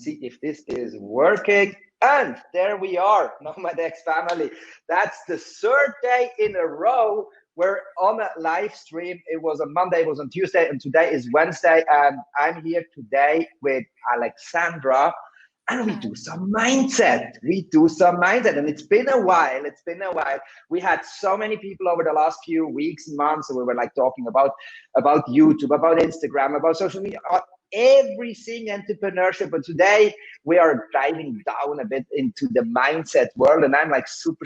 see if this is working. And there we are, Nomadex family. That's the third day in a row we're on a live stream. It was on Monday, it was on Tuesday, and today is Wednesday. And I'm here today with Alexandra, and we do some mindset. And it's been a while. We had so many people over the last few weeks and months, and we were like talking about YouTube, about Instagram, about social media, everything entrepreneurship. But today we are diving down a bit into the mindset world, and I'm like super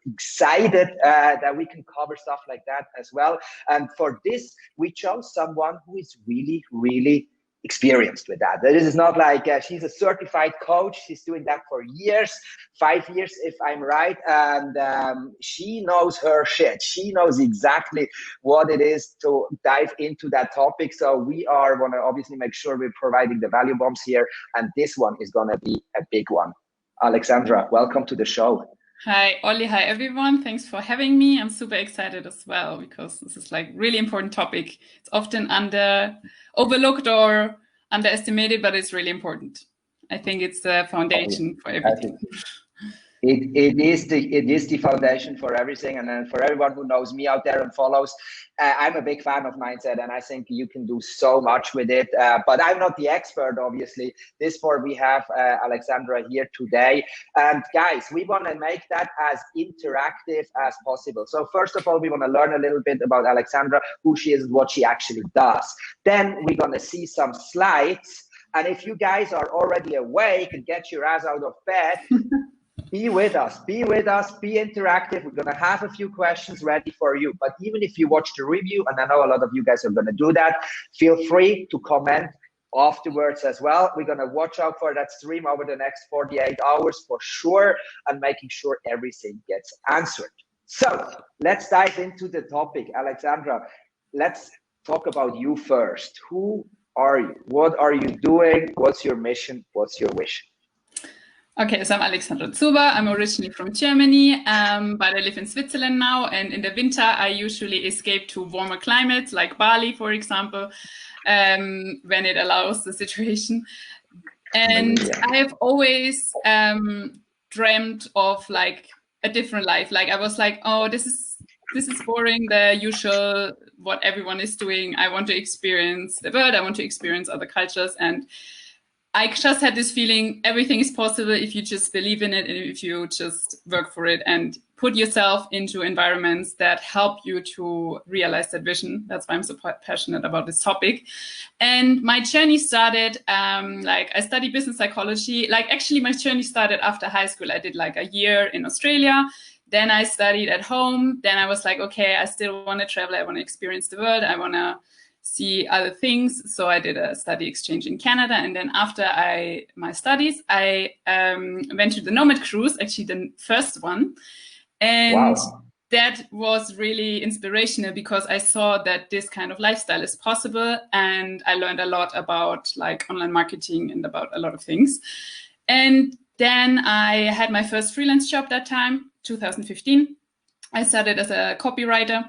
excited that we can cover stuff like that as well. And for this, we chose someone who is really experienced with that. This is not like she's a certified coach. She's doing that for years, 5 years if I'm right, and she knows her shit. She knows exactly what it is to dive into that topic. So we are want to obviously make sure we're providing the value bombs here, and this one is going to be a big one. Alexandra, welcome to the show. Hi, Ollie. Hi, everyone. Thanks for having me. I'm super excited as well because this is like really important topic. It's often overlooked or underestimated, but it's really important. I think it's the foundation for everything. It is the foundation for everything. And then for everyone who knows me out there and follows, I'm a big fan of mindset, and I think you can do so much with it. But I'm not the expert, obviously. We have Alexandra here today. And guys, we want to make that as interactive as possible. So first of all, we want to learn a little bit about Alexandra, who she is and what she actually does. Then we're going to see some slides. And if you guys are already awake and get your ass out of bed, be with us, be interactive. We're going to have a few questions ready for you. But even if you watch the review, and I know a lot of you guys are going to do that, feel free to comment afterwards as well. We're going to watch out for that stream over the next 48 hours for sure, and making sure everything gets answered. So let's dive into the topic. Alexandra, let's talk about you first. Who are you? What are you doing? What's your mission? What's your wish? Okay, so I'm Alexandra Zuber. I'm originally from Germany, but I live in Switzerland now. And in the winter, I usually escape to warmer climates like Bali, for example, when it allows the situation. And I have always dreamt of like a different life. Like I was like, oh, this is boring, the usual, what everyone is doing. I want to experience the world. I want to experience other cultures. And I just had this feeling everything is possible if you just believe in it and if you just work for it and put yourself into environments that help you to realize that vision. That's why I'm so passionate about this topic. And my journey started, like I studied business psychology. Like actually my journey started after high school. I did like a year in Australia. Then I studied at home. Then I was like, okay, I still want to travel. I want to experience the world. I want to see other things. So I did a study exchange in Canada. And then after my studies, I went to the Nomad Cruise, actually the first one. And that was really inspirational because I saw that this kind of lifestyle is possible. And I learned a lot about like online marketing and about a lot of things. And then I had my first freelance job that time, 2015. I started as a copywriter,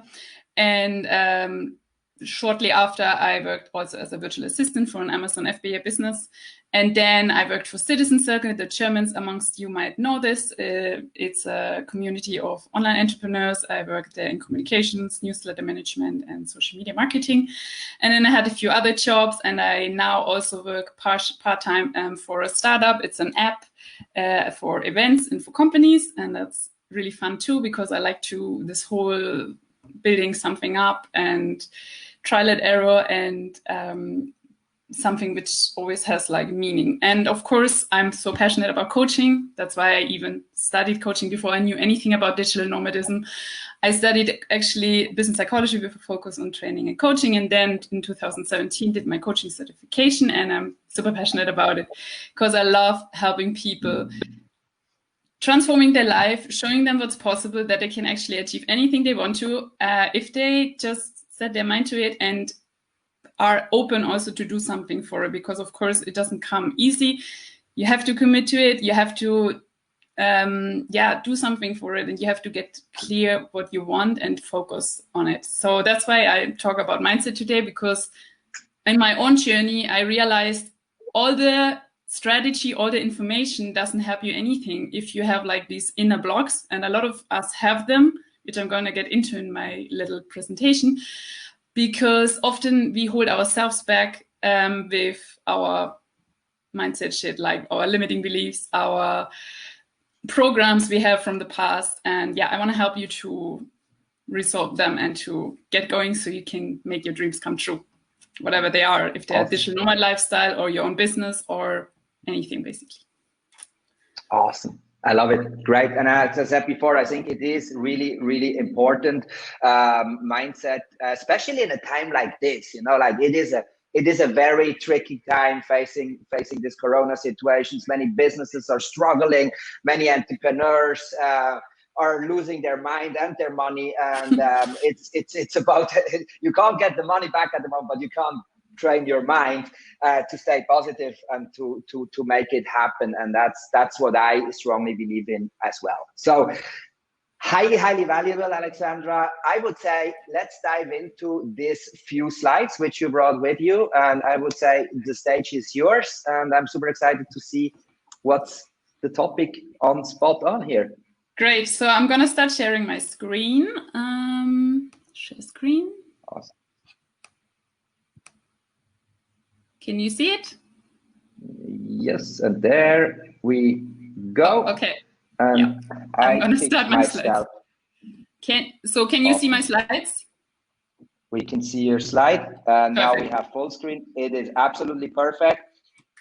and shortly after, I worked also as a virtual assistant for an Amazon FBA business. And then I worked for Citizen Circle. The Germans amongst you might know this. It's a community of online entrepreneurs. I worked there in communications, newsletter management, and social media marketing. And then I had a few other jobs. And I now also work part-time for a startup. It's an app for events and for companies. And that's really fun too, because I like this whole building something up and trial and error and something which always has like meaning. And of course, I'm so passionate about coaching. That's why I even studied coaching before I knew anything about digital nomadism. I studied actually business psychology with a focus on training and coaching. And then in 2017, did my coaching certification. And I'm super passionate about it because I love helping people transforming their life, showing them what's possible, that they can actually achieve anything they want to if they just set their mind to it and are open also to do something for it, because of course it doesn't come easy. You have to commit to it. You have to do something for it, and you have to get clear what you want and focus on it. So that's why I talk about mindset today, because in my own journey, I realized all the strategy, all the information doesn't help you anything if you have like these inner blocks, and a lot of us have them, which I'm going to get into in my little presentation, because often we hold ourselves back with our mindset shit, like our limiting beliefs, our programs we have from the past. And yeah, I want to help you to resolve them and to get going so you can make your dreams come true, whatever they are, if they're digital nomad lifestyle or your own business or anything, basically. Awesome. I love it. Great. And as I said before, I think it is really, really important mindset, especially in a time like this. You know, like it is a very tricky time facing this Corona situations. Many businesses are struggling. Many entrepreneurs are losing their mind and their money. And it's about, you can't get the money back at the moment, but you can't train your mind to stay positive and to make it happen. And that's what I strongly believe in as well. So highly valuable, Alexandra. I would say let's dive into these few slides which you brought with you, and I would say the stage is yours, and I'm super excited to see what's the topic on spot on here. Great. So I'm going to start sharing my screen. Share screen. Awesome. Can you see it? Yes, and there we go. Oh, okay. And yeah. I'm going to start my slides. Can you see my slides? We can see your slide. Now we have full screen. It is absolutely perfect.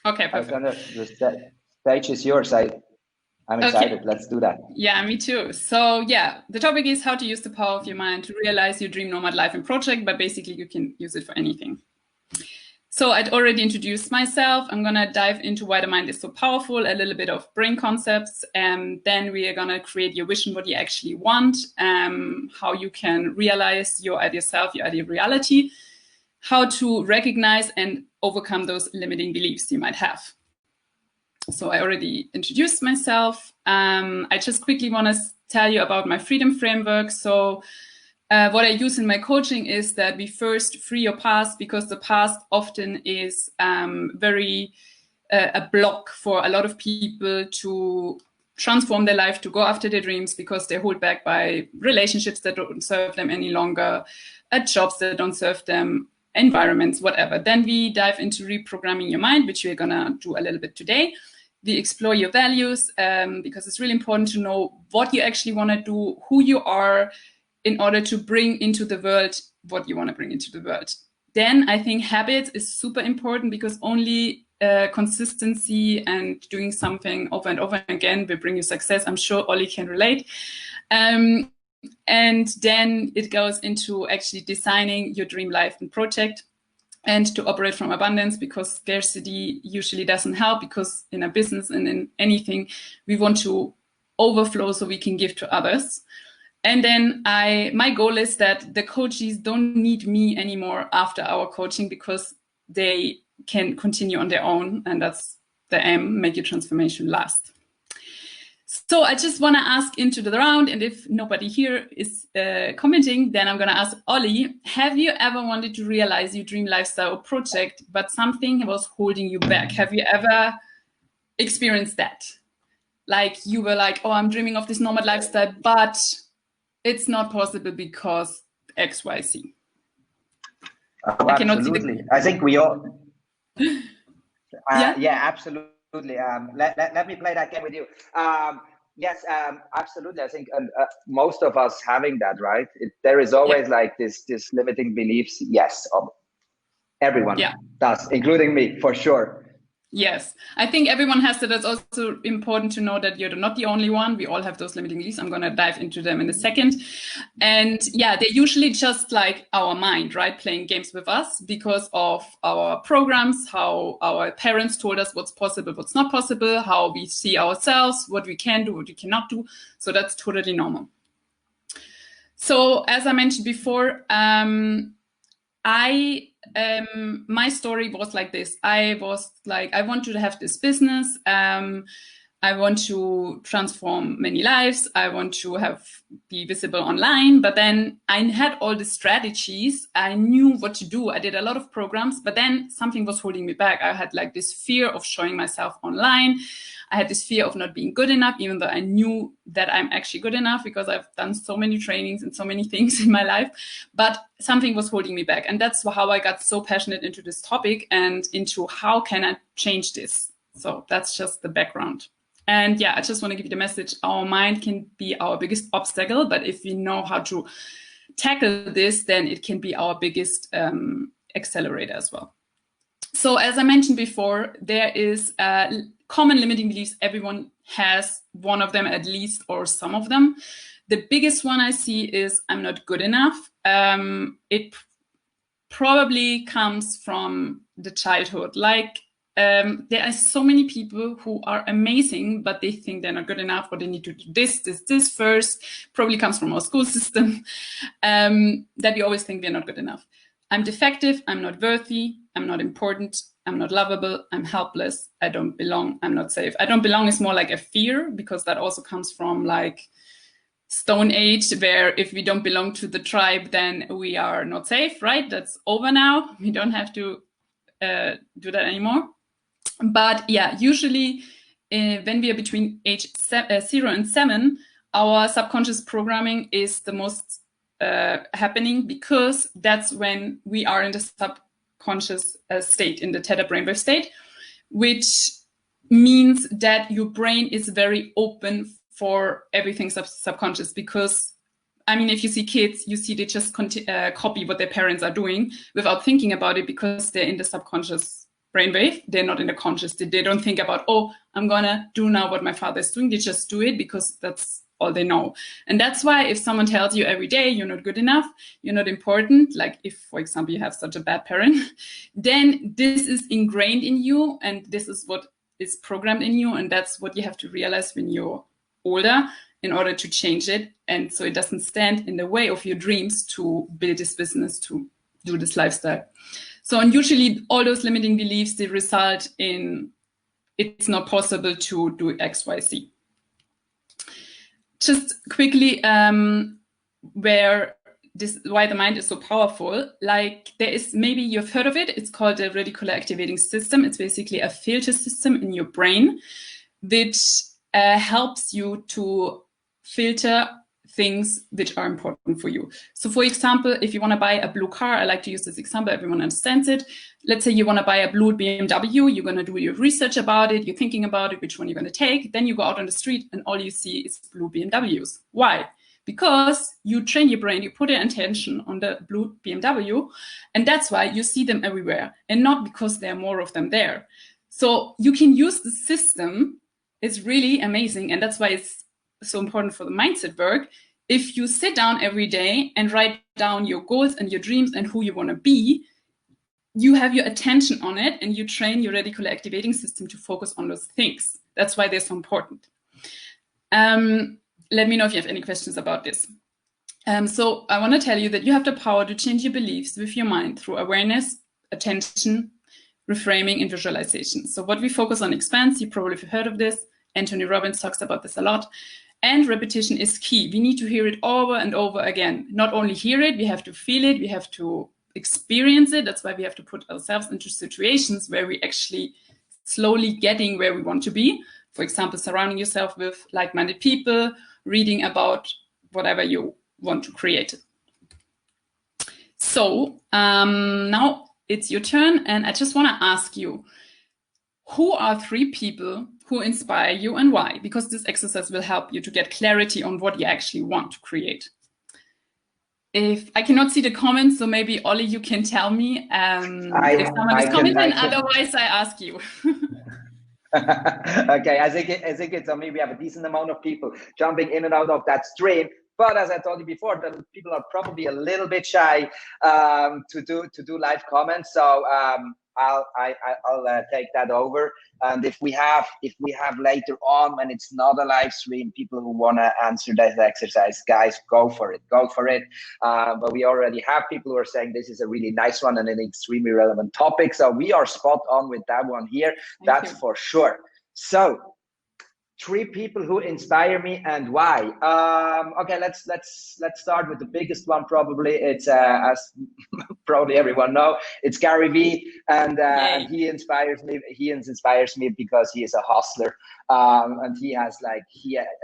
Okay, perfect. Alexandra, the stage is yours. I'm excited. Okay. Let's do that. Yeah, me too. So yeah, the topic is how to use the power of your mind to realize your dream nomad life and project, but basically you can use it for anything. So I'd already introduced myself. I'm going to dive into why the mind is so powerful, a little bit of brain concepts, and then we are going to create your vision, what you actually want, how you can realize your ideal self, your ideal reality, how to recognize and overcome those limiting beliefs you might have. So I already introduced myself. I just quickly want to tell you about my freedom framework. So what I use in my coaching is that we first free your past, because the past often is very a block for a lot of people to transform their life, to go after their dreams, because they're held back by relationships that don't serve them any longer, jobs that don't serve them, environments, whatever. Then we dive into reprogramming your mind, which we're gonna do a little bit today. We explore your values, because it's really important to know what you actually want to do, who you are, in order to bring into the world what you want to bring into the world. Then I think habits is super important, because only consistency and doing something over and over again will bring you success. I'm sure Ollie can relate. And then it goes into actually designing your dream life and project, and to operate from abundance, because scarcity usually doesn't help, because in a business and in anything, we want to overflow so we can give to others. And then my goal is that the coaches don't need me anymore after our coaching, because they can continue on their own. And that's the aim, make your transformation last. So I just want to ask into the round, and if nobody here is commenting, then I'm going to ask Ollie, have you ever wanted to realize your dream lifestyle or project, but something was holding you back? Have you ever experienced that? Like you were like, oh, I'm dreaming of this nomad lifestyle, but it's not possible because X, Y, Z. Oh, absolutely. I think we all. Yeah, absolutely. Let me play that game with you. Yes, absolutely. I think most of us having that, right? There is always like this limiting beliefs. Yes, everyone does, including me, for sure. Yes, I think everyone has that. It's also important to know that you're not the only one. We all have those limiting beliefs. I'm going to dive into them in a second. And yeah, they're usually just like our mind, right? Playing games with us because of our programs, how our parents told us what's possible, what's not possible, how we see ourselves, what we can do, what we cannot do. So that's totally normal. So as I mentioned before, my story was like this. I was like, I want to have this business. I want to transform many lives. I want to be visible online. But then I had all the strategies. I knew what to do. I did a lot of programs, but then something was holding me back. I had like this fear of showing myself online. I had this fear of not being good enough, even though I knew that I'm actually good enough because I've done so many trainings and so many things in my life. But something was holding me back. And that's how I got so passionate into this topic and into how can I change this. So that's just the background. And yeah, I just want to give you the message. Our mind can be our biggest obstacle, but if we know how to tackle this, then it can be our biggest accelerator as well. So as I mentioned before, there is common limiting beliefs. Everyone has one of them at least, or some of them. The biggest one I see is I'm not good enough. It probably comes from the childhood. Like there are so many people who are amazing, but they think they're not good enough, or they need to do this first. Probably comes from our school system, that we always think we're not good enough. I'm defective, I'm not worthy, I'm not important, I'm not lovable, I'm helpless, I don't belong, I'm not safe. I don't belong is more like a fear, because that also comes from like Stone Age, where if we don't belong to the tribe, then we are not safe, right? That's over now. We don't have to do that anymore. But yeah, usually when we are between age 0 and 7, our subconscious programming is the most happening, because that's when we are in the subconscious state, in the theta brainwave state, which means that your brain is very open for everything subconscious. Because I mean, if you see kids, you see they just copy what their parents are doing without thinking about it, because they're in the subconscious brainwave. They're not in the conscious. They don't think about, oh, I'm gonna do now what my father is doing. They just do it because that's all they know. And that's why if someone tells you every day you're not good enough, you're not important, like if, for example, you have such a bad parent, then this is ingrained in you, and this is what is programmed in you, and that's what you have to realize when you're older in order to change it, and so it doesn't stand in the way of your dreams to build this business, to do this lifestyle. So, and usually all those limiting beliefs, they result in it's not possible to do X, Y, Z. Just quickly, why the mind is so powerful. Like there is, maybe you've heard of it. It's called the reticular activating system. It's basically a filter system in your brain, which helps you to filter things which are important for you. So for example, if you want to buy a blue car, I like to use this example, everyone understands it. Let's say you want to buy a blue BMW, you're going to do your research about it, you're thinking about it, which one you're going to take. Then you go out on the street and all you see is blue BMWs. Why? Because you train your brain, you put your attention on the blue BMW, and that's why you see them everywhere, and not because there are more of them there. So you can use the system. It's really amazing, and that's why it's so important for the mindset work. If you sit down every day and write down your goals and your dreams and who you want to be, you have your attention on it, and you train your reticular activating system to focus on those things. That's why they're so important. Let me know if you have any questions about this. So I want to tell you that you have the power to change your beliefs with your mind through awareness, attention, reframing, and visualization. So what we focus on expands. You probably have heard of this. Anthony Robbins talks about this a lot. And repetition is key. We need to hear it over and over again. Not only hear it, we have to feel it, we have to experience it. That's why we have to put ourselves into situations where we actually slowly getting where we want to be. For example, surrounding yourself with like-minded people, reading about whatever you want to create. So now it's your turn, and I just want to ask you, who are 3 people who inspire you and why? Because this exercise will help you to get clarity on what you actually want to create. If I cannot see the comments, so maybe Ollie, you can tell me if someone is commenting, otherwise I ask you. Okay, I think it's maybe we have a decent amount of people jumping in and out of that stream. But as I told you before, that people are probably a little bit shy to do live comments. So I'll take that over. And if we have later on, when it's not a live stream, people who want to answer that exercise, guys, go for it. But we already have people who are saying this is a really nice one and an extremely relevant topic. So we are spot on with that one here. That's for sure. So 3 people who inspire me and why. Okay, let's start with the biggest one. Probably it's as probably everyone know, it's Gary Vee, and he inspires me. He inspires me because he is a hustler, and he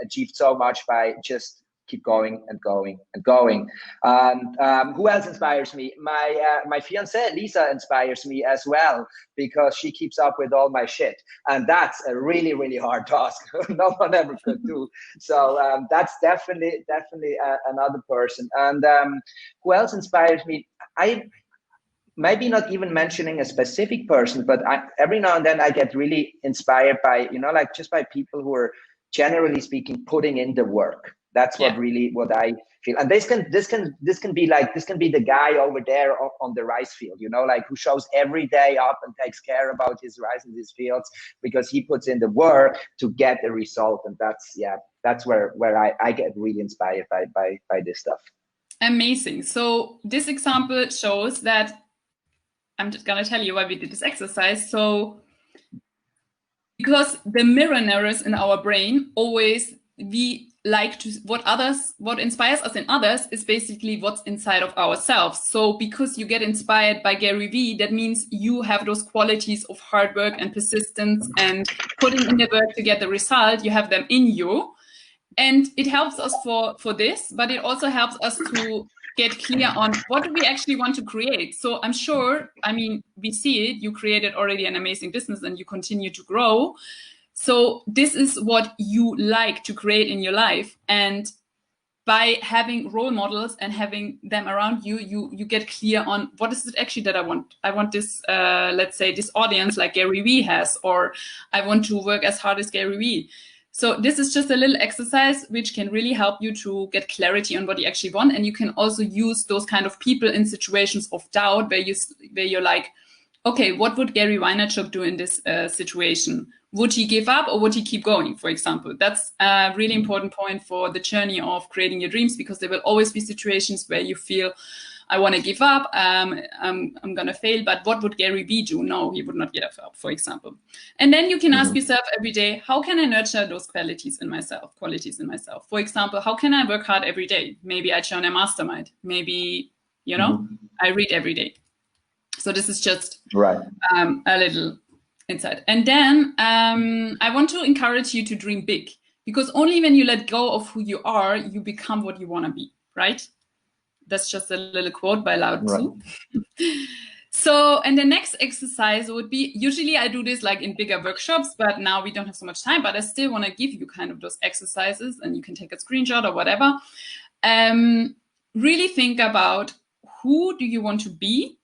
achieved so much by just keep going and going and going. And who else inspires me? My fiancée Lisa inspires me as well, because she keeps up with all my shit, and that's a really, really hard task. No one ever could do. So that's definitely another person. And who else inspires me? I maybe not even mentioning a specific person, but every now and then I get really inspired by, like just by people who are, generally speaking, putting in the work. That's what I feel. And this can be the guy over there on the rice field, like who shows every day up and takes care about his rice and his fields, because he puts in the work to get the result. And that's where I get really inspired by this stuff. Amazing. So this example shows that, I'm just going to tell you why we did this exercise. So because the mirror neurons in our brain always, we like to, what inspires us in others is basically what's inside of ourselves. So because you get inspired by Gary Vee, that means you have those qualities of hard work and persistence and putting in the work to get the result. You have them in you, and it helps us for this, but it also helps us to get clear on what do we actually want to create. So I'm sure, I mean, we see it, you created already an amazing business and you continue to grow. So this is what you like to create in your life. And by having role models and having them around you, you get clear on what is it actually that I want. I want this, let's say, this audience like Gary Vee has, or I want to work as hard as Gary Vee. So this is just a little exercise which can really help you to get clarity on what you actually want. And you can also use those kind of people in situations of doubt where you're like, okay, what would Gary Vaynerchuk do in this situation? Would he give up or would he keep going, for example? That's a really important point for the journey of creating your dreams, because there will always be situations where you feel, I want to give up, I'm going to fail, but what would Gary Vee do? No, he would not give up, for example. And then you can ask yourself every day, how can I nurture those qualities in myself? For example, how can I work hard every day? Maybe I join a mastermind. Maybe, I read every day. So this is just a little insight. And then I want to encourage you to dream big, because only when you let go of who you are, you become what you want to be, right? That's just a little quote by Lao Tzu. Right. So, and the next exercise would be, usually I do this like in bigger workshops, but now we don't have so much time, but I still want to give you kind of those exercises, and you can take a screenshot or whatever. Really think about, who do you want to be?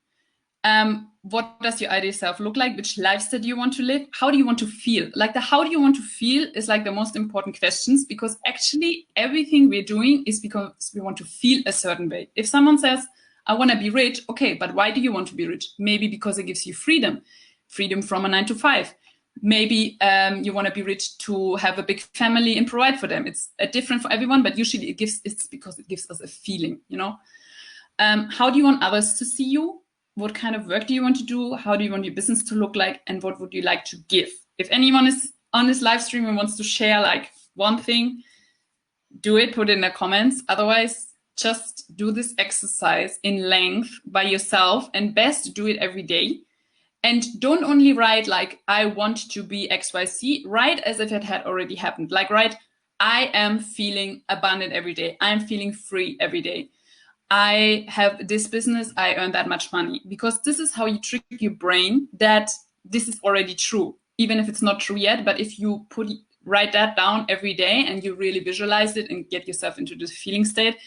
What does your ideal self look like? Which lifestyle do you want to live? How do you want to feel? Like the how do you want to feel is like the most important questions, because actually everything we're doing is because we want to feel a certain way. If someone says, I want to be rich, okay, but why do you want to be rich? Maybe because it gives you freedom from a 9 to 5. Maybe you want to be rich to have a big family and provide for them. It's different for everyone, but usually it's because it gives us a feeling, How do you want others to see you? What kind of work do you want to do? How do you want your business to look like? And what would you like to give? If anyone is on this live stream and wants to share like one thing, do it, put it in the comments. Otherwise, just do this exercise in length by yourself, and best do it every day. And don't only write like, I want to be XYZ, write as if it had already happened. Like write, I am feeling abundant every day. I'm feeling free every day. I have this business, I earn that much money, because this is how you trick your brain that this is already true, even if it's not true yet. But if you write that down every day and you really visualize it and get yourself into this feeling state,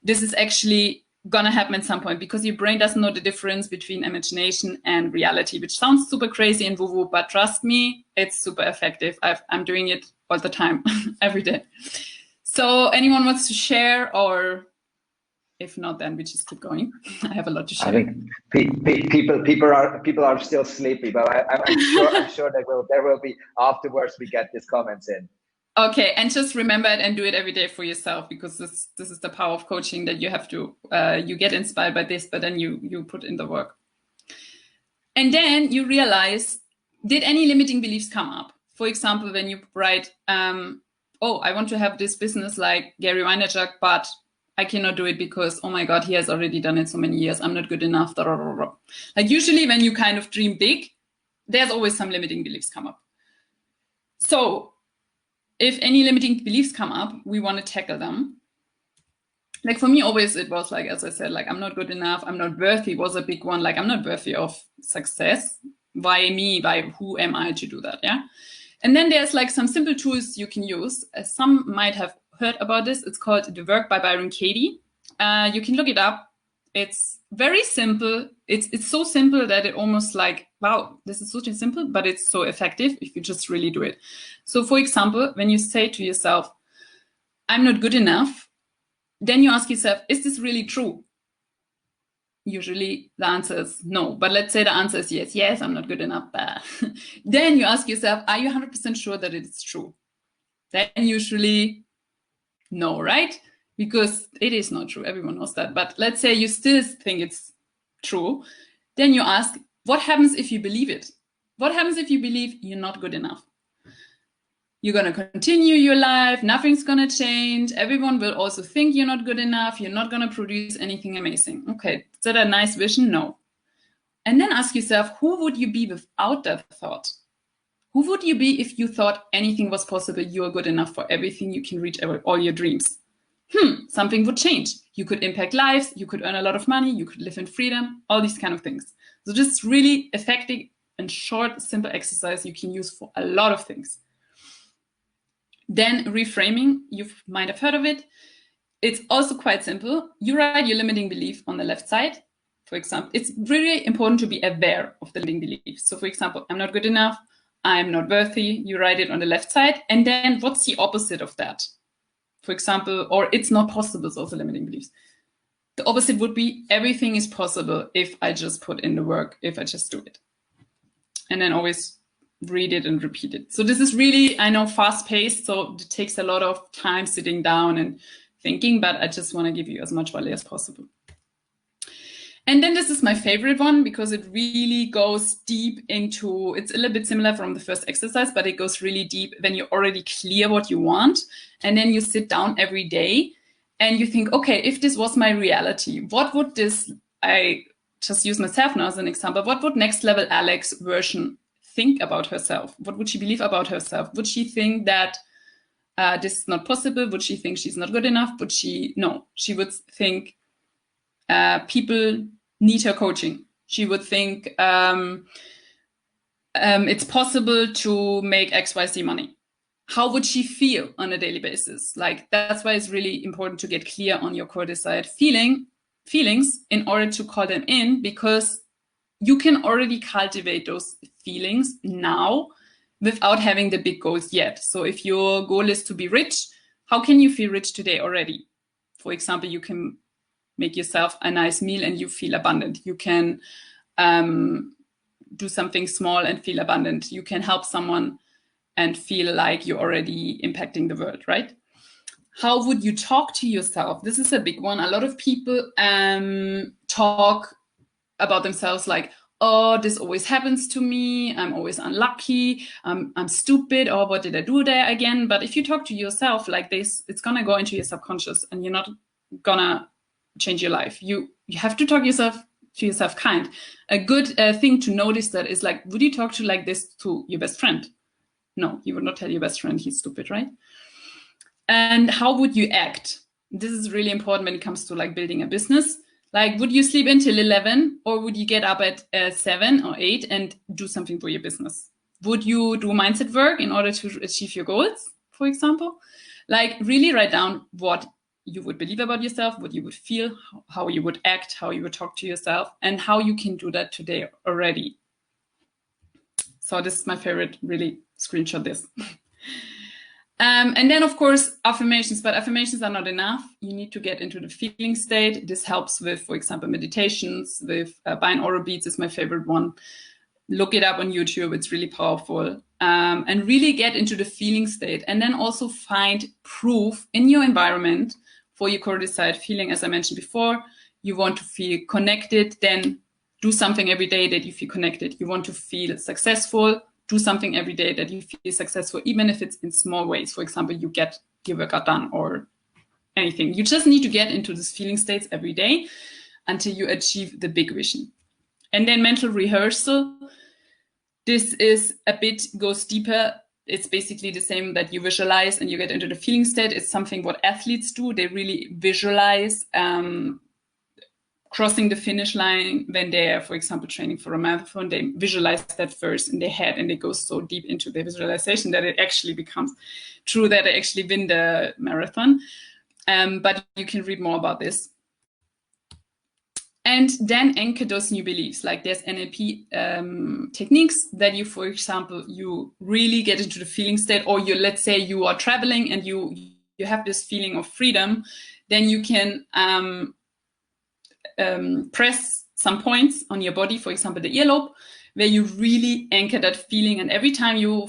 this is actually gonna happen at some point, because your brain doesn't know the difference between imagination and reality, which sounds super crazy and woo-woo, but trust me, it's super effective. I'm doing it all the time, every day. So anyone wants to share, or if not, then we just keep going. I have a lot to share. I think people are still sleepy, but I'm sure there will be afterwards. We get these comments in. Okay, and just remember it and do it every day for yourself, because this is the power of coaching, that you have to you get inspired by this, but then you put in the work, and then you realize, did any limiting beliefs come up? for example, when you write, oh, I want to have this business like Gary Vaynerchuk, but I cannot do it because, oh my God, he has already done it so many years. I'm not good enough. Like usually when you kind of dream big, there's always some limiting beliefs come up. So if any limiting beliefs come up, we want to tackle them. Like for me, always it was like, as I said, like I'm not good enough. I'm not worthy was a big one. Like I'm not worthy of success. Why me? Why who am I to do that? Yeah. And then there's like some simple tools you can use. Some might have heard about this. It's called The Work by Byron Katie. You can look it up. It's very simple. It's so simple that it almost like, wow, this is so simple, but it's so effective if you just really do it. So for example, when you say to yourself, I'm not good enough, then you ask yourself, is this really true? Usually the answer is no, but let's say the answer is yes. Yes, I'm not good enough. Then you ask yourself, are you 100% sure that it is true? Then usually no, right? Because it is not true. Everyone knows that. But let's say you still think it's true. Then you ask, what happens if you believe it? What happens if you believe you're not good enough? You're going to continue your life. Nothing's going to change. Everyone will also think you're not good enough. You're not going to produce anything amazing. Okay, is that a nice vision? No. And then ask yourself, who would you be without that thought? Who would you be if you thought anything was possible? You are good enough for everything. You can reach all your dreams. Something would change. You could impact lives. You could earn a lot of money. You could live in freedom. All these kind of things. So just really effective and short, simple exercise you can use for a lot of things. Then reframing, you might have heard of it. It's also quite simple. You write your limiting belief on the left side. For example, it's really important to be aware of the limiting beliefs. So for example, I'm not good enough. I'm not worthy. You write it on the left side. And then what's the opposite of that? For example, or it's not possible is also limiting beliefs. The opposite would be everything is possible if I just put in the work, if I just do it. And then always read it and repeat it. So this is really, I know, fast-paced, so it takes a lot of time sitting down and thinking, but I just want to give you as much value as possible. And then this is my favorite one because it really goes deep into, it's a little bit similar from the first exercise, but it goes really deep when you're already clear what you want. And then you sit down every day and you think, okay, if this was my reality, what would this, I just use myself now as an example, what would next level Alex version think about herself? What would she believe about herself? Would she think that this is not possible? Would she think she's not good enough? Would she, no, she would think people need her coaching. She would think it's possible to make XYZ money. How would she feel on a daily basis? Like, that's why it's really important to get clear on your core desired feelings in order to call them in, because you can already cultivate those feelings now without having the big goals yet. So if your goal is to be rich, how can you feel rich today already? For example, you can make yourself a nice meal and you feel abundant. You can do something small and feel abundant. You can help someone and feel like you're already impacting the world, right? How would you talk to yourself? This is a big one. A lot of people talk about themselves like, oh, this always happens to me. I'm always unlucky. I'm stupid. Or what did I do there again? But if you talk to yourself like this, it's going to go into your subconscious and you're not going to change your life. You have to talk to yourself kind. A good thing to notice that is like, would you talk to like this to your best friend? No, you would not tell your best friend he's stupid, right? And how would you act? This is really important when it comes to like building a business. Like, would you sleep until 11 or would you get up at 7 or 8 and do something for your business? Would you do mindset work in order to achieve your goals, for example? Like, really write down what you would believe about yourself, what you would feel, how you would act, how you would talk to yourself, and how you can do that today already. So this is my favorite, really screenshot this. And then, of course, affirmations, but affirmations are not enough. You need to get into the feeling state. This helps with, for example, meditations, with binaural beats is my favorite one. Look it up on YouTube. It's really powerful. And really get into the feeling state. And then also find proof in your environment for your core desired feeling. As I mentioned before, you want to feel connected, then do something every day that you feel connected. You want to feel successful, do something every day that you feel successful, even if it's in small ways. For example, you get your workout done or anything. You just need to get into this feeling states every day until you achieve the big vision. And then mental rehearsal. This is a bit, goes deeper. It's basically the same that you visualize and you get into the feeling state. It's something what athletes do. They really visualize crossing the finish line when they're, for example, training for a marathon. They visualize that first in their head, and they go so deep into their visualization that it actually becomes true, that they actually win the marathon. But you can read more about this. And then anchor those new beliefs. Like there's NLP techniques that you, for example, you really get into the feeling state, or you, let's say you are traveling and you have this feeling of freedom, then you can press some points on your body, for example, the earlobe, where you really anchor that feeling. And every time you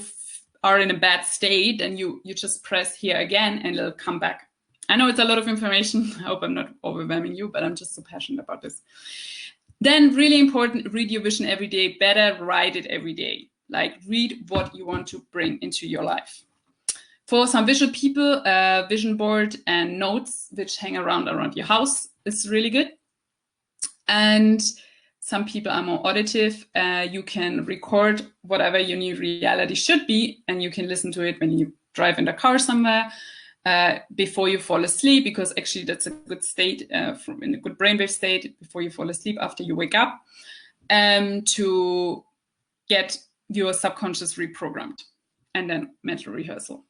are in a bad state, then you just press here again and it'll come back. I know it's a lot of information. I hope I'm not overwhelming you, but I'm just so passionate about this. Then really important, read your vision every day. Better write it every day. Like read what you want to bring into your life. For some visual people, vision board and notes which hang around your house is really good. And some people are more auditive. You can record whatever your new reality should be, and you can listen to it when you drive in the car somewhere before you fall asleep, because actually that's a good state, in a good brainwave state before you fall asleep, after you wake up, to get your subconscious reprogrammed. And then mental rehearsal.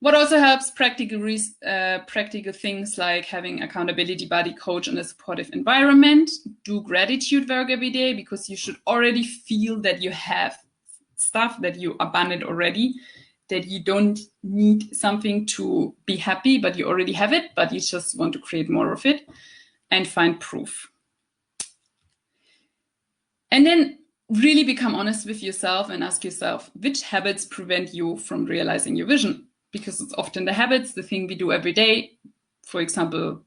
What also helps, practical things like having accountability buddy, coach, and a supportive environment. Do gratitude work every day, because you should already feel that you have stuff, that you abundant already, that you don't need something to be happy, but you already have it, but you just want to create more of it, and find proof. And then really become honest with yourself and ask yourself, which habits prevent you from realizing your vision? Because it's often the habits, the thing we do every day. For example,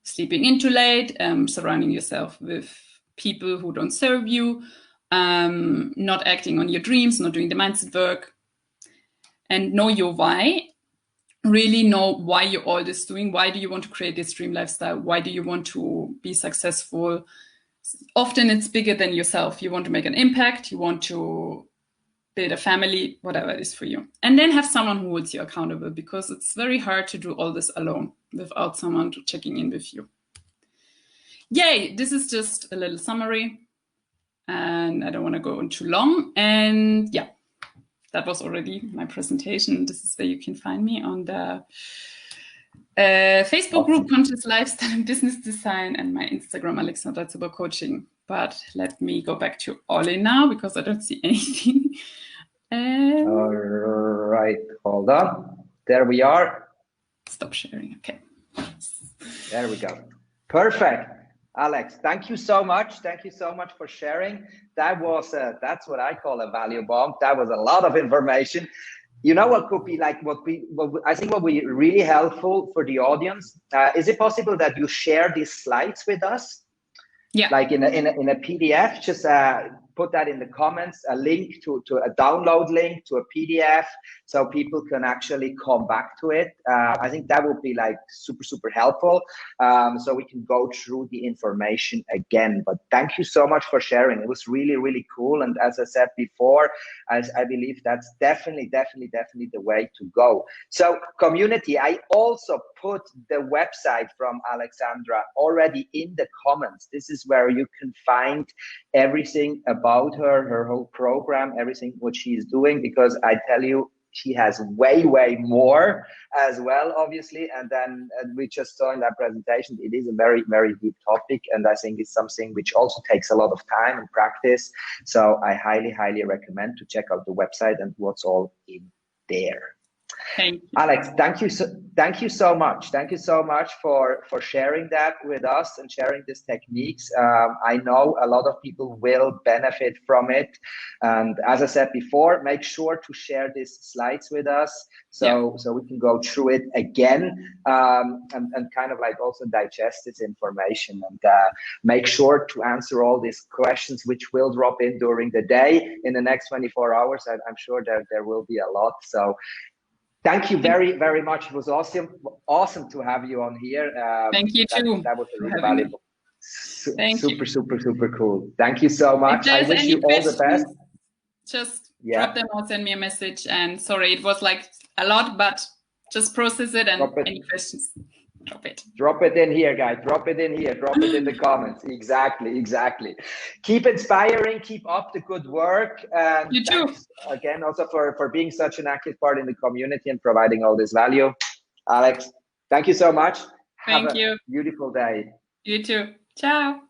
sleeping in too late, surrounding yourself with people who don't serve you, not acting on your dreams, not doing the mindset work. And know your why. Really know why you're all this doing. Why do you want to create this dream lifestyle? Why do you want to be successful? Often it's bigger than yourself. You want to make an impact. You want to build a family, whatever it is for you. And then have someone who holds you accountable, because it's very hard to do all this alone without someone checking in with you. Yay, this is just a little summary, and I don't want to go on too long. And yeah, that was already my presentation. This is where you can find me on the Facebook group, Conscious Lifestyle and Business Design, and my Instagram, Alexandra Zuber Coaching. But let me go back to Ollie now, because I don't see anything. All right, hold on. There we are. Stop sharing. Okay. There we go. Perfect. Alex, thank you so much. Thank you so much for sharing. That was that's what I call a value bomb. That was a lot of information. You know what could be like, I think what would be really helpful for the audience, is it possible that you share these slides with us? Yeah. Like in a PDF, just put that in the comments, a link to a download link to a PDF, so people can actually come back to it. I think that would be like super helpful, so we can go through the information again. But thank you so much for sharing. It was really cool. And as I said before, I believe that's definitely the way to go. So community, I also put the website from Alexandra already in the comments. This is where you can find everything about her whole program, everything what she is doing, because I tell you, she has way more as well, obviously. And then we just saw in that presentation, it is a very deep topic, and I think it's something which also takes a lot of time and practice. So I highly recommend to check out the website and what's all in there. Thank you. Alex, thank you so thank you so much. Thank you so much for sharing that with us and sharing these techniques. I know a lot of people will benefit from it. And as I said before, make sure to share these slides with us so we can go through it again, and kind of like also digest this information, and make sure to answer all these questions which will drop in during the day in the next 24 hours. I'm sure there will be a lot. So thank you very, very much. It was awesome to have you on here. Thank you too. That was really valuable. Super, super, super cool. Thank you so much. I wish you all the best. Just drop them or send me a message. And sorry, it was like a lot, but just process it, and any questions, drop it. Drop it in here, guys. Drop it in here. Drop it in the comments. Exactly, exactly. Keep inspiring. Keep up the good work. And you too. Again, also for being such an active part in the community and providing all this value. Alex, thank you so much. Thank you. Beautiful day. You too. Ciao.